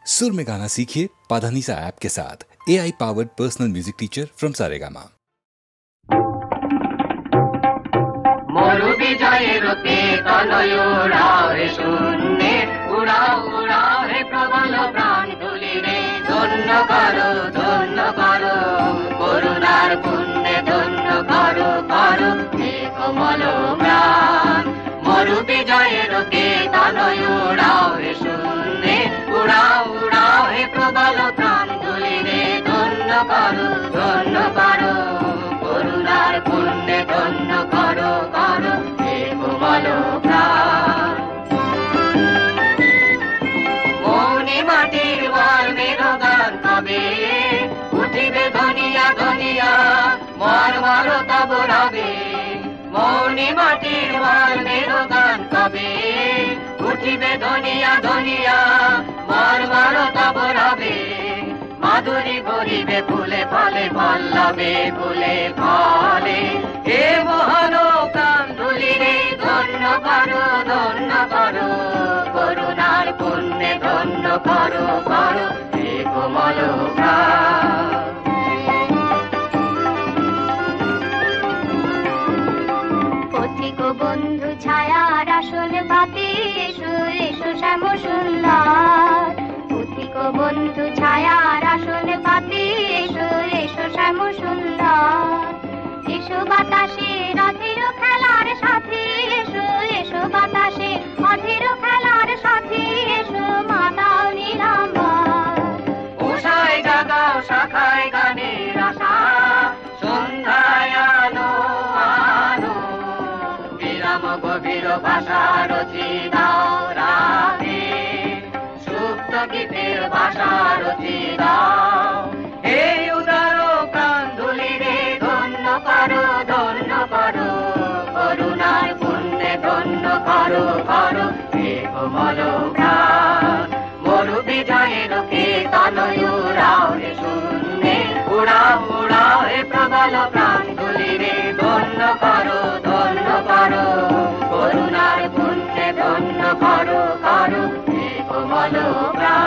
सुर में गाना सीखिए पाधानीसा ऐप के साथ। AI powered personal music teacher from Saregama. মরু বিজয়ের কেতন উড়াও হে শূন্যে, উড়াও উড়াও হে প্রবল প্রাণ তুলিরে। ধন্য করো করুণার পুণ্যে ধন্য করো করো হে কমল প্রাণ। মরু বিজয়ের কেতন উড়াও হে শূন্যে, উড়াও উড়াও হে প্রবল প্রাণ তুলিরে। ধন্য করো করুণার পুণ্যে ধন্য করো করো হে কোমল প্রাণ। মৌনি মাটির মর্মের গান কবে উঠিবে ধনিয়া ধনিয়া, মর মর তব রবে। মৌনি মাটির মর্মের গান কবে উঠিবে ধনিয়া ধনিয়া, মর মর তব রবে। মাধুরী ভরিবে ফুলে ফলে পল্লবে ফুলে ফলে। হে মহান প্রাণ ধুলিরে ধন্য করো করুণার পুণ্যে ধন্য করো করো হে কোমল প্রাণ। পথিক বন্ধু ছায়ার আসন পাতে এসো এসো শ্যাম সুন্দর। পথিক বন্ধু ছায়ার আসন পাতে এসো এসো শ্যাম সুন্দর। এসো বাতাসে অধীর খেলার সাথে এসো এসো বাতাসে অধীর খেলার সাথে এসো মাতাও নিরাম্বর। উষায় জাগাও শাখায় গানের আশা, সন্ধ্যায় আলো আলো বিরাম গভীর ভাষা রচি দাও রাগে। সুপ্ত গীতের ভাষা রচি দাও। হে উদার প্রাণ ধুলিরে ধন্য করো করুণার পুণ্যে ধন্য করো করো হে কোমল প্রাণ। মরু বিজয়ের কেতন উড়াও হে শূন্যে, উড়াও উড়াও হে প্রবল প্রাণ ধুলিরে। ধন্য করো করুণার পুণ্যে ধন্য করো করো হে কোমল প্রাণ।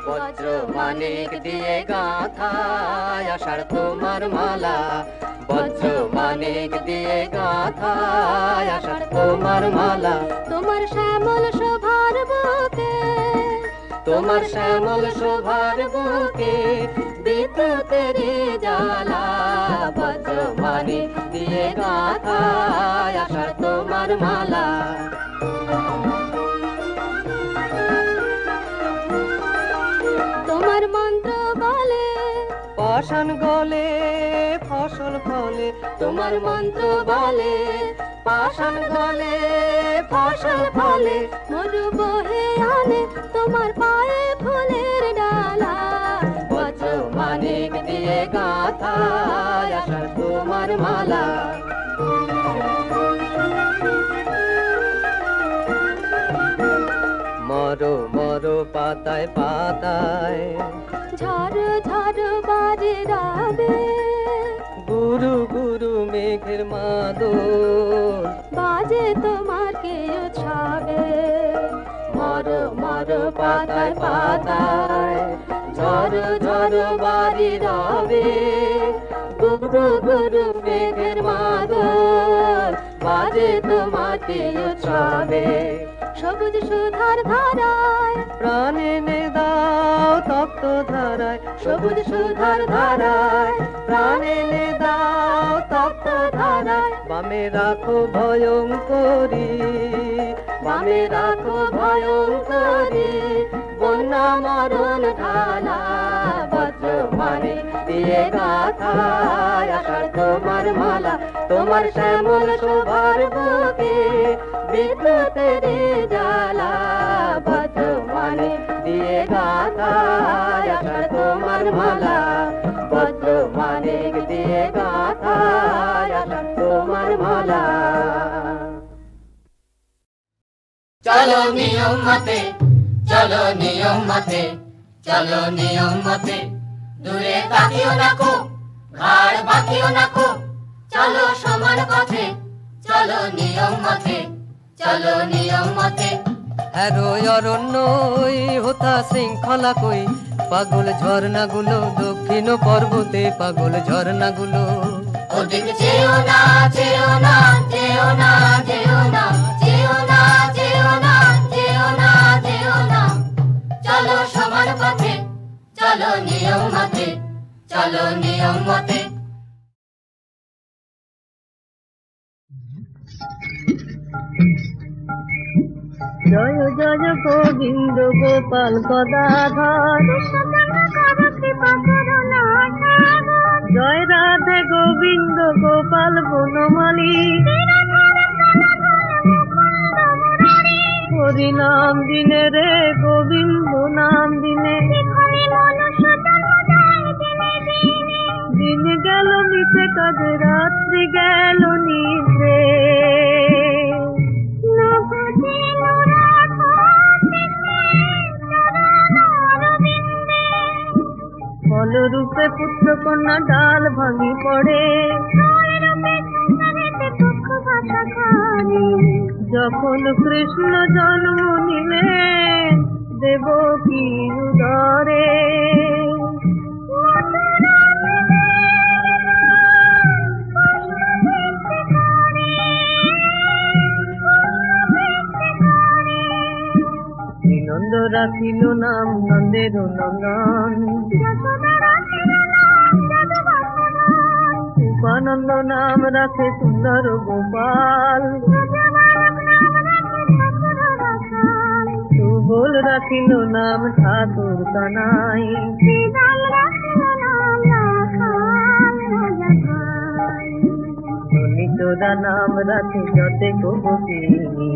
বজ্র মানিক দিয়ে গাঁথায় আষাঢ় তোমার মালা, বজ্র মানিক দিয়ে গাঁথায় আষাঢ় তোমার মালা। তোমার শ্যামল শোভার বুকে, তোমার শ্যামল শোভার বুকে বিদ্যুতের জ্বালা। বজ্র মানিক দিয়ে গাঁথায় আষাঢ় তোমার মালা। তোমার মন্ত্র বলে পাষাণ গলে ফসল ফলে, তোমার মন্ত্র বলে পাষাণ গলে ফসল ফলে। মরু বহে আনে তোমার পায়ে ফুলের ডালা। বজ্র মানিক দিয়ে গাঁথায় আষাঢ় তোমার মালা। মরো মরো পাতায় পাতায় ঝড় ঝড় বাজে রাবে। গুরু গুরু মেঘের মাদল বাজে তোমার কে উৎসবে। মরো মরো পাতায় পাতায় ঝড় ঝড় বাড়ি রবে। গুরু গুরু মেঘের মাদল বাজে তোমার কে উৎসবে। সবুজ সুধার ধারায় প্রাণ এনে দাও তপ্ত ধারায়। সবুজ সুধার ধারায় প্রাণ এনে দাও তপ্ত ধারায়। বামে রাখো ভয়ঙ্করী, বামে রাখো ভয়ঙ্করী বন্যা মরণ ঢালা। বজ্র মানিক দিয়ে গাঁথায় আষাঢ় তোমার মালা। তোমার শ্যামল শোভার বুকে বিদ্যুতের জ্বালা। বজ্র মানিক দিয়ে গাঁথায় আষাঢ় তোমার মালা। বজ্র মানিক দিয়ে গাঁথায় আষাঢ় তোমার মালা। চলো নিয়ম মতে, চলো নিয়ম মতে, চলো নিয়ম মতে। দূরে তাকিও না কো, ঘাড় বাঁকিও না কো, চলো সমান পথে, চলো নিয়ম মতে, চলো নিয়ম মতে। হ্যারো অরণ্য হোতা শৃঙ্খলা কই, পাগল ঝর্ণাগুলো দক্ষিণ পর্বতে, পাগল ঝর্ণাগুলো। ওদিক যেও না, যেও না, যেও না, যেও না, যেও না, যেও না, যেও না, যেও না। চলো সমান পথে, চলো নিয়ম মতে, চলো নিয়ম মতে। জয় জয় গোবিন্দ গোপাল গদাধর, জয় রাধে গোবিন্দ গোপাল বনমালী, হরি নাম দিনে রে গোবিন্দ নাম দিনে, দিন গেল মিশে কাজে রাত্রি গেল নিদ্রে, ফলরূপে পুত্র কন্যা ডাল ভাঙি পড়ে, যখন কৃষ্ণ জন্ম নিলেন দেবকী উদরে, নন্দ রাখিল নাম নন্দের নন্দন, উপানন্দ নাম রাখে সুন্দর গোপাল, সুবল রাখিল নাম ঠাকুর কানাই, ললিতরা নাম রাখে যতে গোপিনী,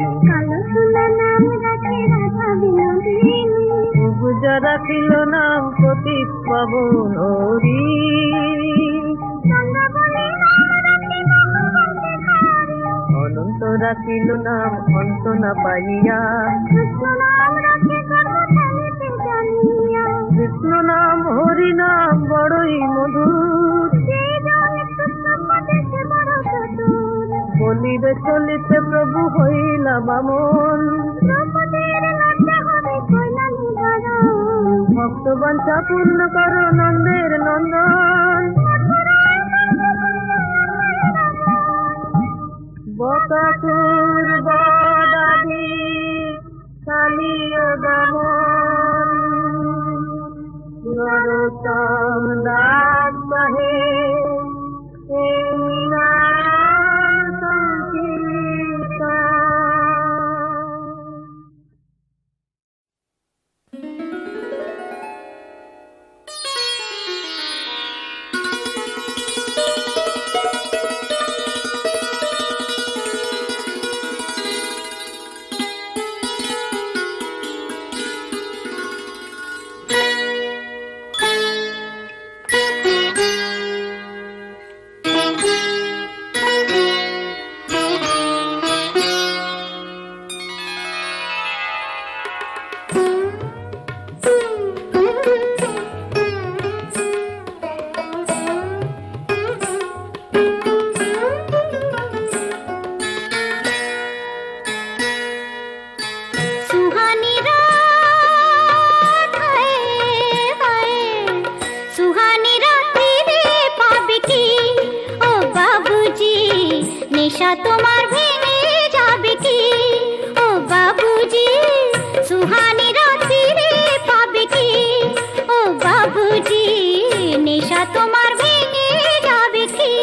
পূজা রাখিল নাম প্রতীক পাবন হরি, অনন্ত রাখিল নাম অন্ত না পাইয়া, কৃষ্ণ নাম হরি নাম বড়ই মধুর, বলিবে চলিতে প্রভু হইলা বামন, ভক্ত বাঞ্ছা পূর্ণ কর নন্দের নন্দন, বকাসুর বদাদি কালিয় দমন, নরোত্তম দাস কহে তোমার ভেঙে যাবে কি ও বাবুজি, সুহানি রাত্রি রে পাবে কি ও বাবুজি, নেশা তোমার ভেঙে যাবে কি।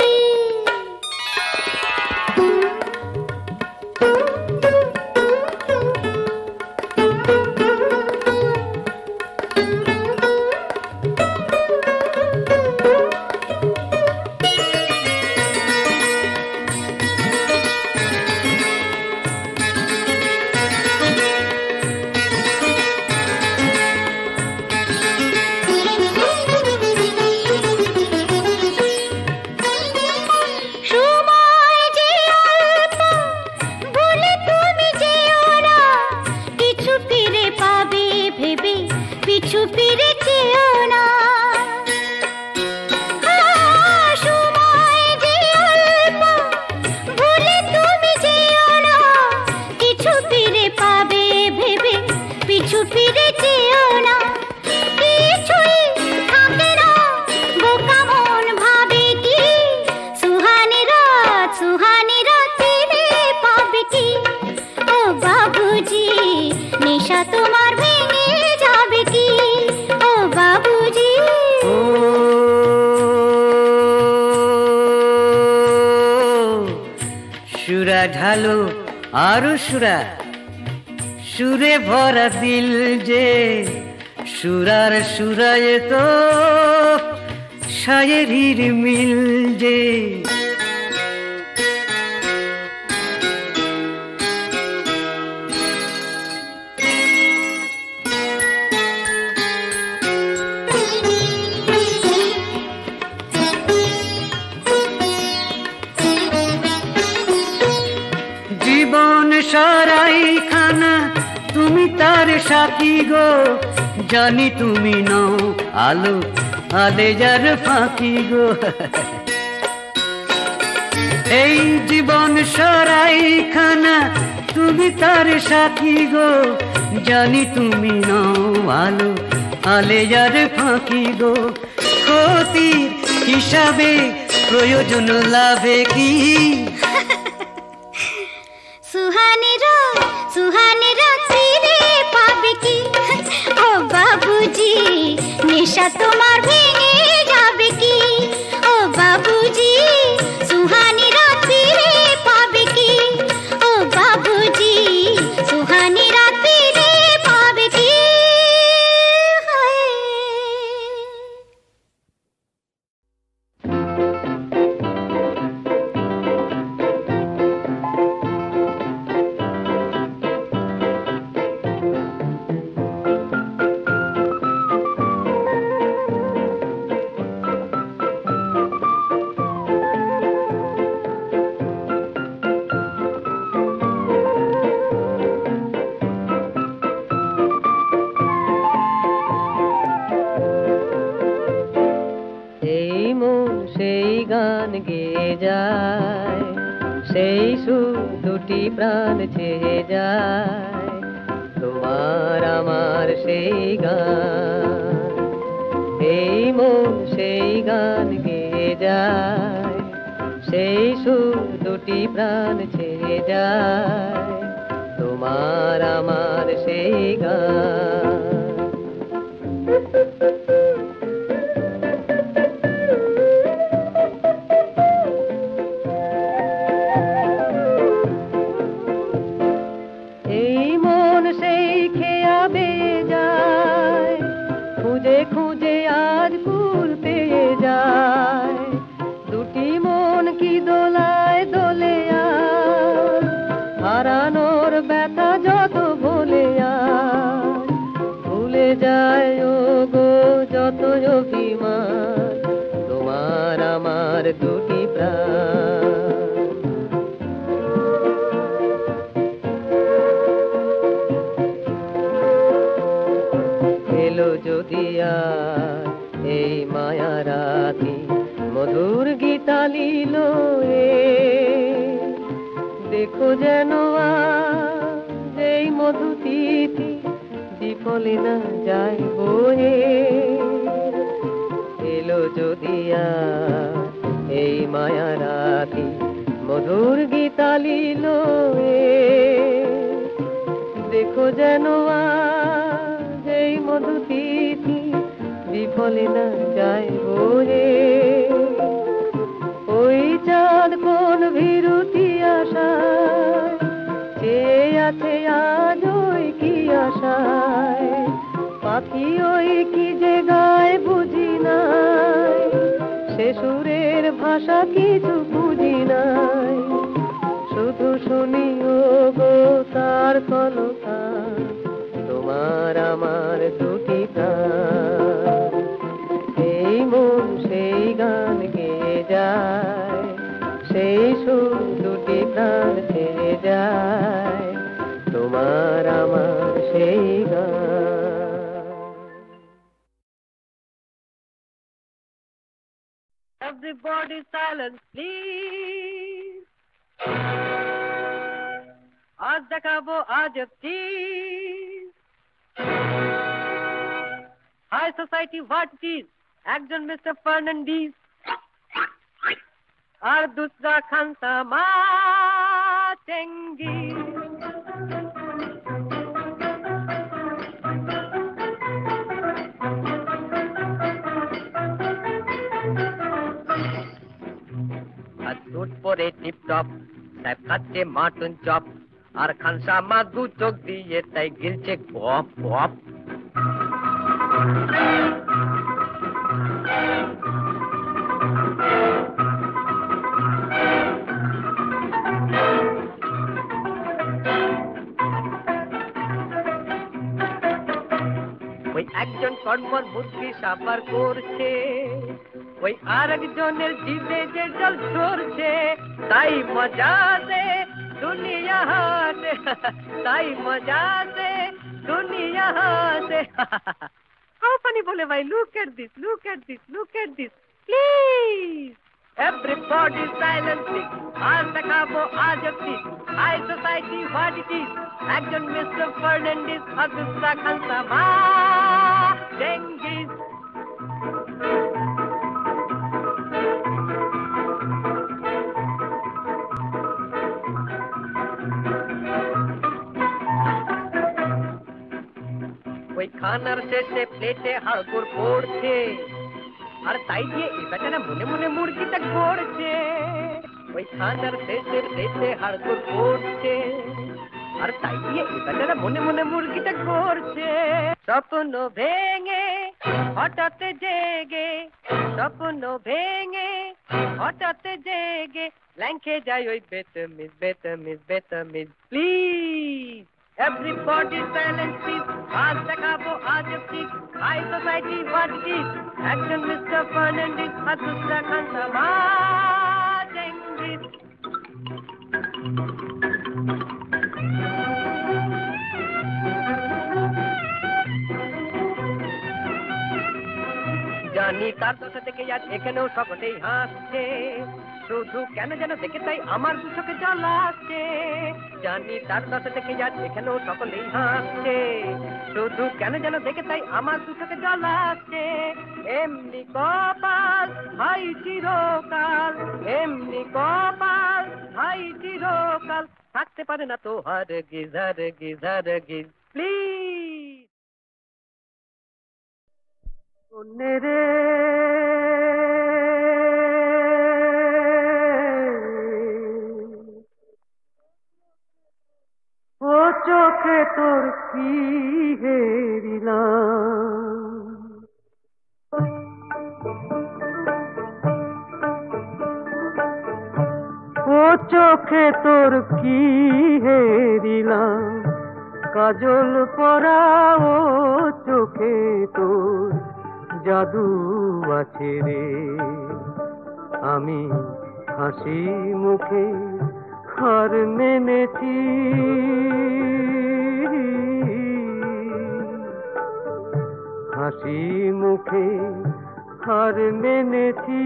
সুরা ঢালো আরো সুরা, সুরে ভরা দিল যে সুরার সুরায় তো শায়েরির মিল যে। জীবন সারাই খানা তুমি তার সাথী গো, জানি তুমি নও আলো আলেজার ফাঁকি গো। এই জীবন সারাই খানা তুমি তার সাথী গো, জানি তুমি নও আলো আলেজার ফাঁকি গো। ক্ষতির হিসাবে প্রয়োজন লাভে কি, সুহানি রাত্রিরে পাবে কি, ও বাবুজি নেশা তোমার ভেঙে যাবে কি, ও বাবুজি সুহানি রাত্রিরে পাবে কি, ও বাবুজি সুহানি রাত্রিরে পাবে কি। সেই সুর দুটি প্রাণ ছেয়ে যায়, তোমার আমার সেই গান। এই মন সেই গান গেয়ে যায়, সেই সুর দুটি প্রাণ ছেয়ে যায়, তোমার আমার সেই গান। খুঁজে আজ কুল পেয়ে যায়, দুটি মন কি দোলায় দোলে আজ, হারানোর ব্যথা যত ভুলে আজ, ভুলে যায় ও গো যত অভিমান, তোমার আমার দুটি প্রাণ। এলো যদি আর এই মায়া রাতি, মধুর গীতা লীল দেখো যেন আজ এই মধু তিথি বিফলে না যায় বয়ে। এলো যদি আর এই মায়া রাতি, মধুর গীতা লীল দেখো যেন আজ এই মধু তিথি বিফলে না যায় বয়ে। ওই চাঁদ কোন বিরতি আশায় চেয়ে আছে আজ ওই কি আশায়, পাখি ওই কি যে গায় বুঝি নাই, সে সুরের ভাষা কিছু বুঝি নাই, শুধু শুনি ও গো তার কলতান, তোমার আমার দুটি প্রাণ। এই মন সেই গান গেয়ে যায়, সেই সুর দুটি প্রাণ ছেড়ে যায়, তোমার আমার সেই গান। Everybody silent please, আজ দেখাবো আজ চিজ। হাই সোসাইটি হোয়াট চিজ, একজন মিস্টার ফার্নান্ডিজ আর দুসরা খানসামা চেঙ্গিজ। আজ সুট পরে টিপ টপ, সাহেব খাচ্ছে মাটন চপ আর খানসামা দু চোখ দিয়ে তাই গিলছে গপ গপ। ওই একজন কর্মর বুদ্ধি সাফার করছে, ওই আর একজনের জিভে যে জল ঝরছে, তাই মজাতে দুনিয়া হাসে, তাই মজাতে দুনিয়া হাসে। How funny বলে ভাই, look at this, look at this, look at this, please. Everybody silently, আজ দেখাবো আজব চিজ, high society what it is, একজন মিস্টার ফার্নান্ডিস আর দুসরা খানসামা চেঙ্গিজ। ওই খানার শেষে প্লেটে হাড়গোড় পড়ছে, আর তাই দিয়ে এই বেচারা মনে মনে মুরগিটা করছে। ওই খানার শেষে প্লেটে হাড়গোড় পড়ছে, আর তাই দিয়ে এই বেচারা মনে মনে মুরগিটা করছে। স্বপ্ন ভেঙে হঠাৎ জেগে, স্বপ্ন ভেঙে হঠাৎ জেগে, ল্যাংখে যায় ওই বেতমিজ বেতমিজ বেতমিজ। প্লিজ everybody silent please, আজ দেখাবো আজব চিজ, high society what it is, একজন মিস্টার ফার্নান্ডিস আর দুসরা খানসামা চেঙ্গিজ। জানি তার দশা থেকে আজ এখানেও সকলেই হাসছে, শুধু কেন যেন দেখে তাই আমার দু চোখে জল আসছে। জানি তার দশা থেকে আজ এখানেও সকলেই হাসছে, শুধু কেন যেন দেখে তাই আমার দু চোখে জল আসছে। এমনি কপাল ভাই চিরকাল, এমনি কপাল ভাই চিরকাল, থাকতে পারে না তো হরগিজ হরগিজ হরগিজ। প্লিজ রে ও চোখে তোর কি হেরিলাম, ও চোখে তোর কি হেরিলাম, কাজল পরা ও চোখে তোর জাদু আছে রে। আমি হাসি মুখে হার মেনেছি, হাসি মুখে হার মেনেছি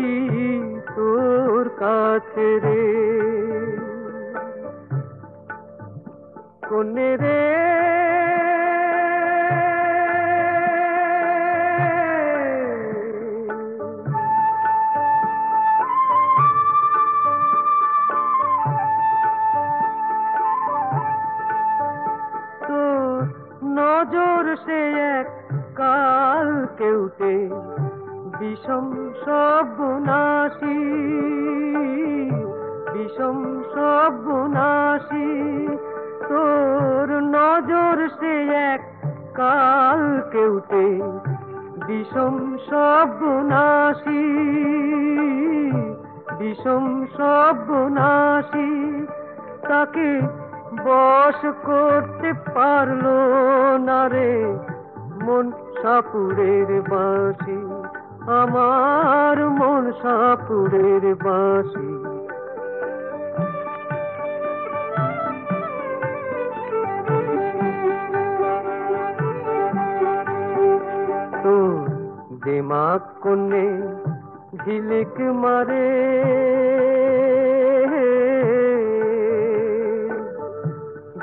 তোর কাছে রে। কোনে রে নজর সে এক কাল কেউটে বিষম সর্বনাশী, বিষম সর্বনাশী। তোর নজর সে এক কাল কেউটে বিষম সর্বনাশী, বিষম সর্বনাশী। তাকে বশ করতে পারলো না রে মন সাপুরের বাঁশি, আমার মন সাপুরের বাঁশি। তো দিমাগ কোনে ঝিলিক মারে,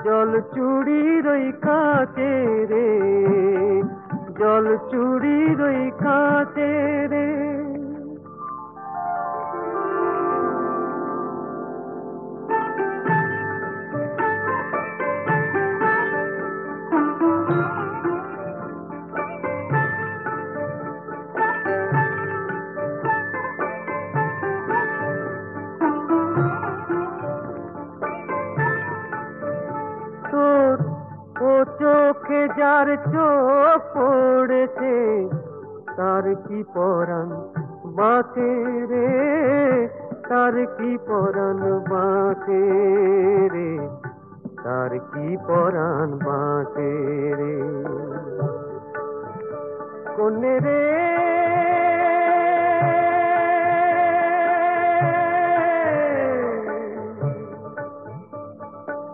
জল চুড়ির ওই কাছে রে, জল চুড়ির ওই কাছে রে। চোখে যার চোখ পড়েছে তার কি পরাণ বাঁচে রে, তার কি পরাণ বাঁচে রে, তার কি পরাণ বাঁচে রে। কোনে রে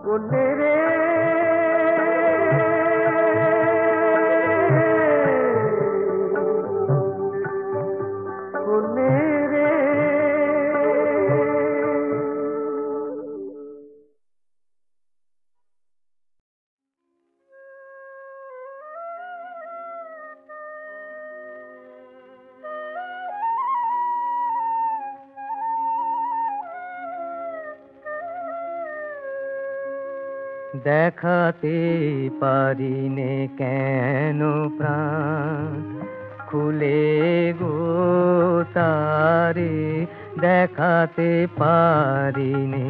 কোনে রে কোনে রে। দেখাতে পারিনে কেন প্রাণ খুলে গো তারে, দেখাতে পারিনে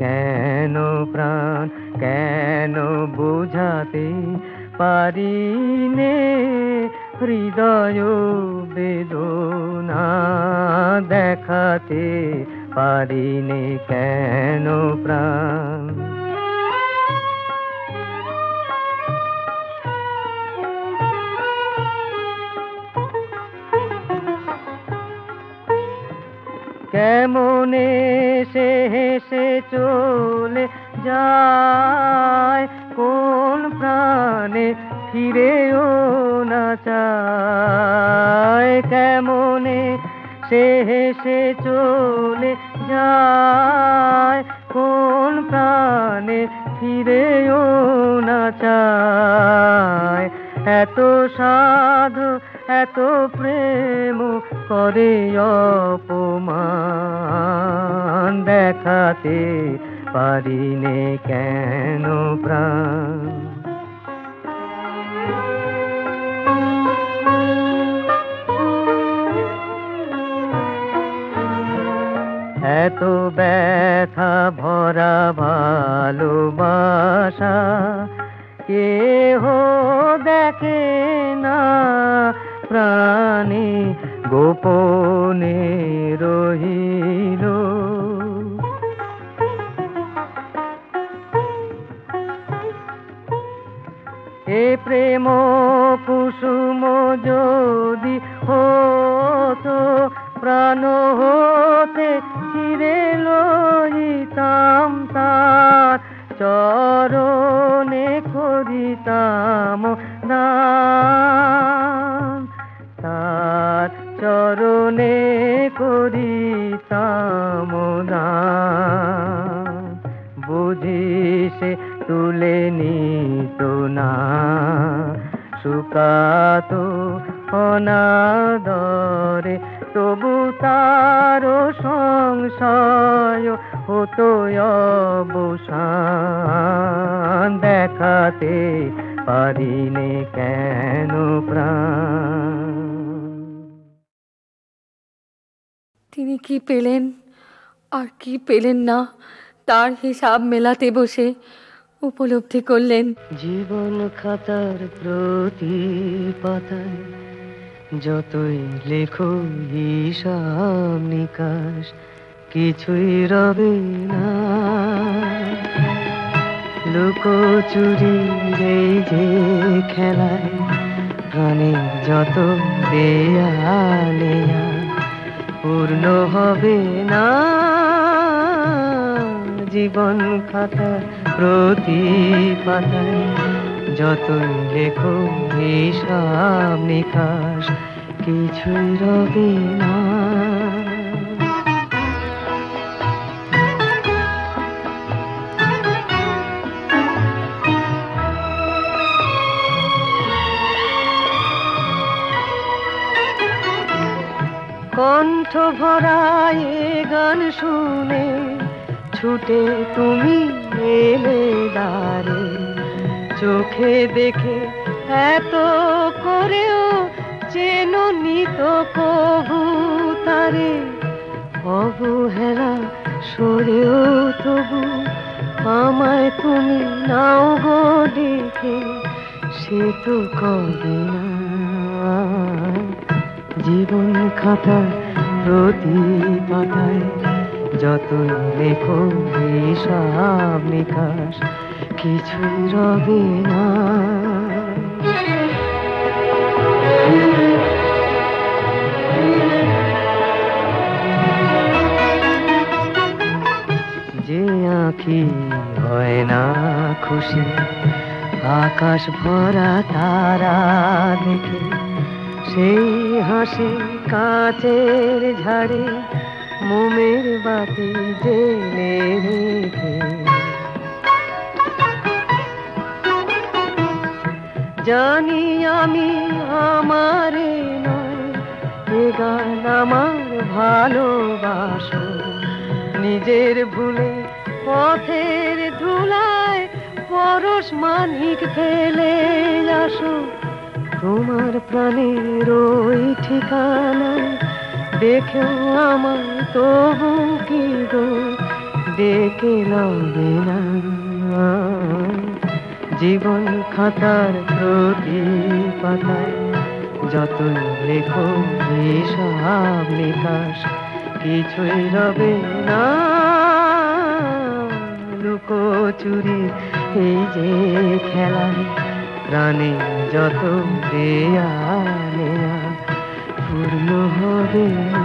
কেন প্রাণ, কেন বুঝাতে পারিনে হৃদয় বেদনা, দেখাতে পারিনে কেন প্রাণ। কেমনে সে হেসে চলে যায়, কোন প্রাণে ফিরেও না চায়, কেমনে সে হেসে চলে যায়, কোন প্রাণে ফিরেও না চায়। এত সাধু এত প্রেম করে অপমান, দেখাতে পারিনে কেন প্রাণ। এত ব্যথা ভরা ভালোবাসা কেহ দেখে না, প্রাণী গোপনে রহিল। এ প্রেম কুসুম যদি হতো প্রাণ হতে ছিঁড়ে লইতাম তার চরণে করিতাম দান, তার চরণে করিতাম দান। বুঝি সে তুলে নিত না শুকাতো অনাদরে, তবু তার সংশয় হতো অবসান, দেখাতে পারিনে কেন প্রাণ। তিনি কি পেলেন আর কি পেলেন না তার হিসাব মেলাতে বসে উপলব্ধি করলেন। জীবন খাতার প্রতি পাতায় যতই লেখো হিসাব নিকাশ কিছুই রবে না, লুকোচুরি এই যে খেলায় প্রাণের যত দেয়ালে পূর্ণ হবে না। জীবন খাতার প্রতি পাতায় যতই লেখো হিসাব নিকাশ কিছুই রবে না। কণ্ঠ ভরায় গান শুনে ছুটে তুমি এলে দ্বারে, চোখে দেখে এত করেও চেনো নিত কবু তারে, অবহেলা সরেও তবু আমায় তুমি নাও গো দেখে, সে তো কবে না। জীবন খাতা প্রতি পাতায় যতই লেখো হিসাব নিকাশ কিছুই রবে না। যে আঁখি হয় না খুশি আকাশ ভরা তারা দেখে, সেই হাসি কাচের ঝাড়ে মোমের বাতি জেলে রেখে। জানি আমি আমারে নয় এ গান আমার ভালোবাসো, নিজের ভুলে পথের ধুলায় পরশ মানিক ফেলে আসো। তোমার প্রাণের ওই ঠিকানায় দেখেও আমার তবু কি গো ডেকে লবে না। জীবন খাতার প্রতি পাতায় যতই লেখো হিসাব নিকাশ কিছুই রবে না। লুকোচুরি এই যে খেলায় প্রাণে যত দেয়া নেয়া পূর্ণ হবে না।